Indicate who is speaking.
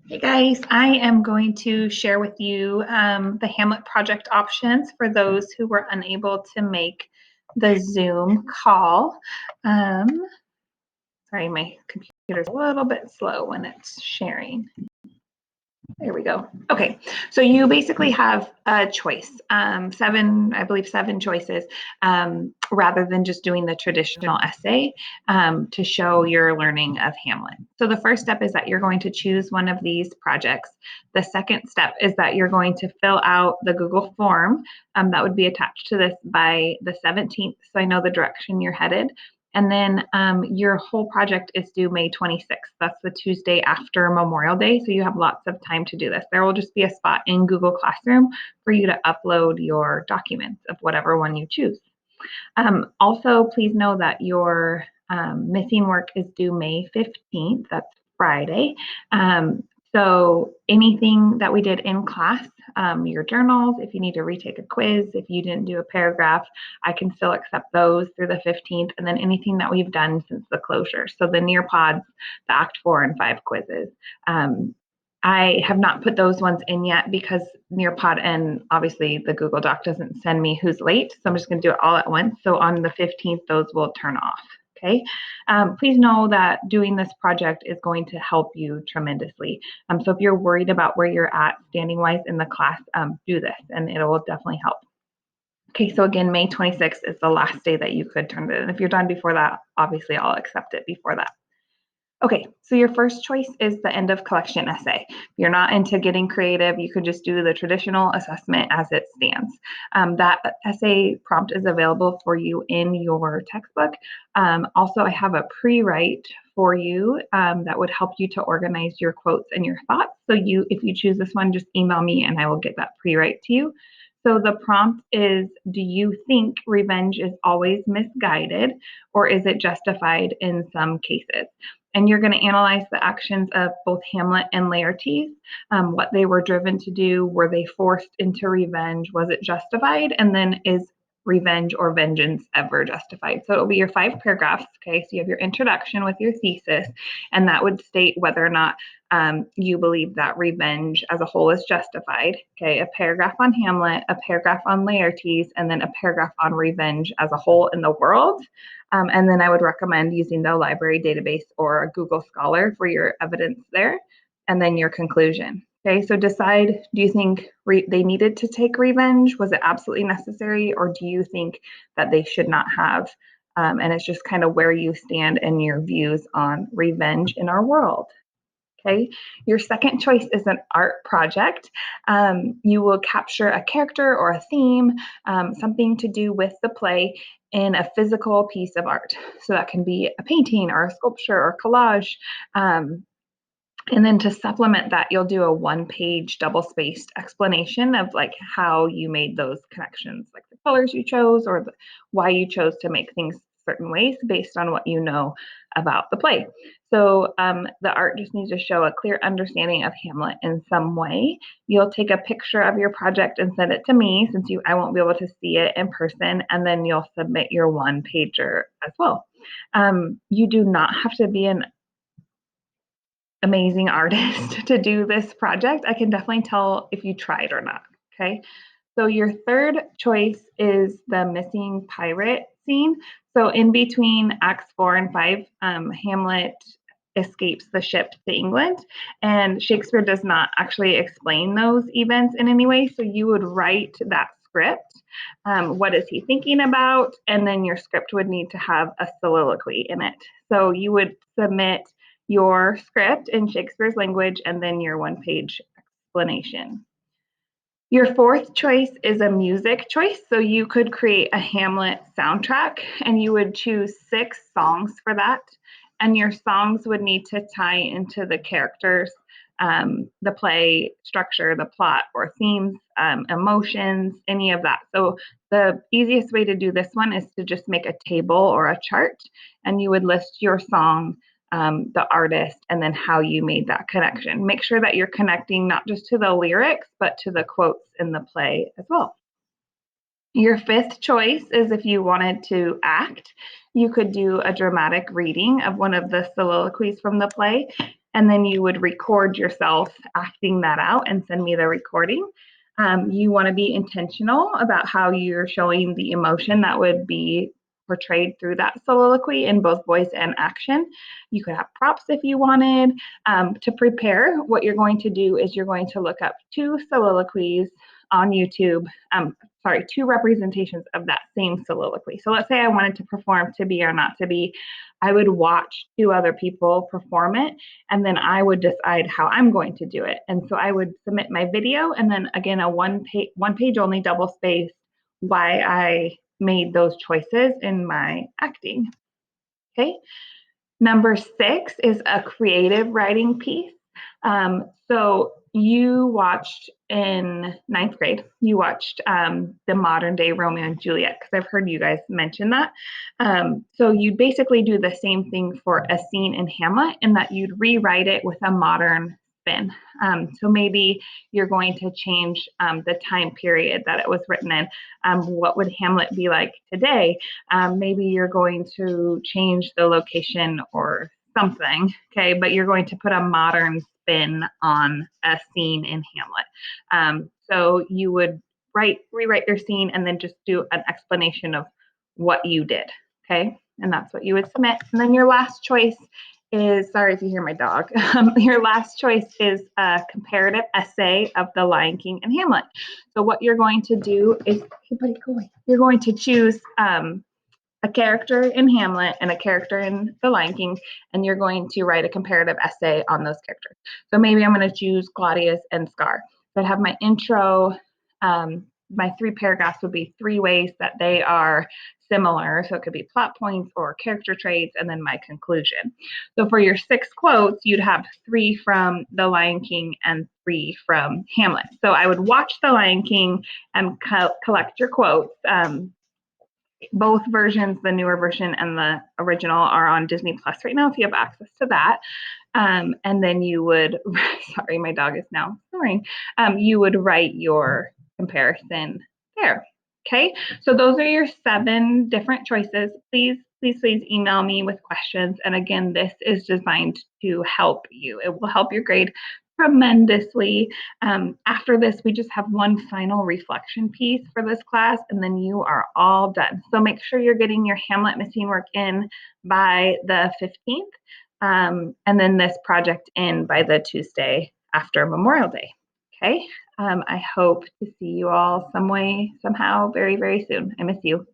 Speaker 1: Hey guys, I am going to share with you the Hamlet project options for those who were unable to make the Zoom call. Sorry, my computer's a little bit slow when it's sharing. There we go. Okay, so you basically have a choice, I believe seven choices, rather than just doing the traditional essay to show your learning of Hamlet. So the first step is that you're going to choose one of these projects. The second step is that you're going to fill out the Google form that would be attached to this by the 17th, so I know the direction you're headed. And then your whole project is due May 26th. That's the Tuesday after Memorial Day. So you have lots of time to do this. There will just be a spot in Google Classroom for you to upload your documents of whatever one you choose. Also, please know that your missing work is due May 15th. That's Friday. So anything that we did in class, your journals, if you need to retake a quiz, if you didn't do a paragraph, I can still accept those through the 15th. And then anything that we've done since the closure. So the Nearpods, the Act 4 and 5 quizzes. I have not put those ones in yet because Nearpod and obviously the Google Doc doesn't send me who's late. So I'm just going to do it all at once. So on the 15th, those will turn off. Okay. Please know that doing this project is going to help you tremendously. So if you're worried about where you're at standing wise in the class, do this and it will definitely help. Okay, so again, May 26th is the last day that you could turn it in. If you're done before that, obviously I'll accept it before that. Okay, so your first choice is the end of collection essay. If you're not into getting creative, you could just do the traditional assessment as it stands. That essay prompt is available for you in your textbook. Also, I have a pre-write for you that would help you to organize your quotes and your thoughts. So if you choose this one, just email me and I will get that pre-write to you. So the prompt is, do you think revenge is always misguided or is it justified in some cases? And you're going to analyze the actions of both Hamlet and Laertes, what they were driven to do. Were they forced into revenge? Was it justified? And then is revenge or vengeance ever justified? So it'll be your 5 paragraphs. Okay, so you have your introduction with your thesis, and that would state whether or not you believe that revenge as a whole is justified. Okay, a paragraph on Hamlet, a paragraph on Laertes, and then a paragraph on revenge as a whole in the world. And then I would recommend using the library database or a Google Scholar for your evidence there, and then your conclusion. Okay, so decide, do you think they needed to take revenge? Was it absolutely necessary? Or do you think that they should not have? And it's just kind of where you stand and your views on revenge in our world. Okay, your second choice is an art project. You will capture a character or a theme, something to do with the play in a physical piece of art. So that can be a painting or a sculpture or collage. And then to supplement that, you'll do a 1-page double-spaced explanation of like how you made those connections, like the colors you chose or why you chose to make things certain ways based on what you know about the play. So the art just needs to show a clear understanding of Hamlet in some way. You'll take a picture of your project and send it to me since I won't be able to see it in person, and then you'll submit your 1-pager as well. You do not have to be an amazing artist to do this project. I can definitely tell if you tried or not. Okay. So your third choice is the missing pirate scene. So in between Acts 4 and 5, Hamlet escapes the ship to England, and Shakespeare does not actually explain those events in any way. So you would write that script. What is he thinking about? And then your script would need to have a soliloquy in it. So you would submit your script in Shakespeare's language and then your 1-page explanation. Your fourth choice is a music choice. So you could create a Hamlet soundtrack and you would choose 6 songs for that. And your songs would need to tie into the characters, the play structure, the plot or themes, emotions, any of that. So the easiest way to do this one is to just make a table or a chart, and you would list your song, the artist, and then how you made that connection. Make sure that you're connecting not just to the lyrics, but to the quotes in the play as well. Your fifth choice is if you wanted to act, you could do a dramatic reading of one of the soliloquies from the play. and then you would record yourself acting that out and send me the recording. You want to be intentional about how you're showing the emotion that would be portrayed through that soliloquy in both voice and action. You could have props if you wanted. To prepare, what you're going to do is you're going to look up 2 soliloquies on YouTube, sorry, 2 representations of that same soliloquy. So let's say I wanted to perform To Be or Not to Be. I would watch 2 other people perform it, and then I would decide how I'm going to do it. And so I would submit my video, and then again, a one page only double space why I made those choices in my acting. Okay. Number 6 is a creative writing piece. So you watched in 9th grade, you watched the modern day Romeo and Juliet, because I've heard you guys mention that. So you'd basically do the same thing for a scene in Hamlet, in that you'd rewrite it with a modern spin. So maybe you're going to change the time period that it was written in. What would Hamlet be like today? Maybe you're going to change the location or something, okay, but you're going to put a modern spin on a scene in Hamlet. So you would rewrite your scene and then just do an explanation of what you did, okay? And that's what you would submit. And then your last choice is, sorry if you hear my dog, your last choice is a comparative essay of The Lion King and Hamlet. So what you're going to do is, hey buddy, go away. You're going to choose a character in Hamlet and a character in The Lion King, and you're going to write a comparative essay on those characters. So maybe I'm going to choose Claudius and Scar. So I'd have my intro, my 3 paragraphs would be 3 ways that they are similar. So it could be plot points or character traits, and then my conclusion. So for your 6 quotes, you'd have 3 from The Lion King and 3 from Hamlet. So I would watch The Lion King and collect your quotes. Both versions, the newer version and the original, are on Disney Plus right now if you have access to that. And then you would, sorry, my dog is now snoring. You would write your comparison there. Okay, so those are your 7 different choices. Please email me with questions. And again, this is designed to help you. It will help your grade tremendously. After this, we just have one final reflection piece for this class, and then you are all done. So make sure you're getting your Hamlet machine work in by the 15th, and then this project in by the Tuesday after Memorial Day. Okay, I hope to see you all some way, somehow, very, very soon. I miss you.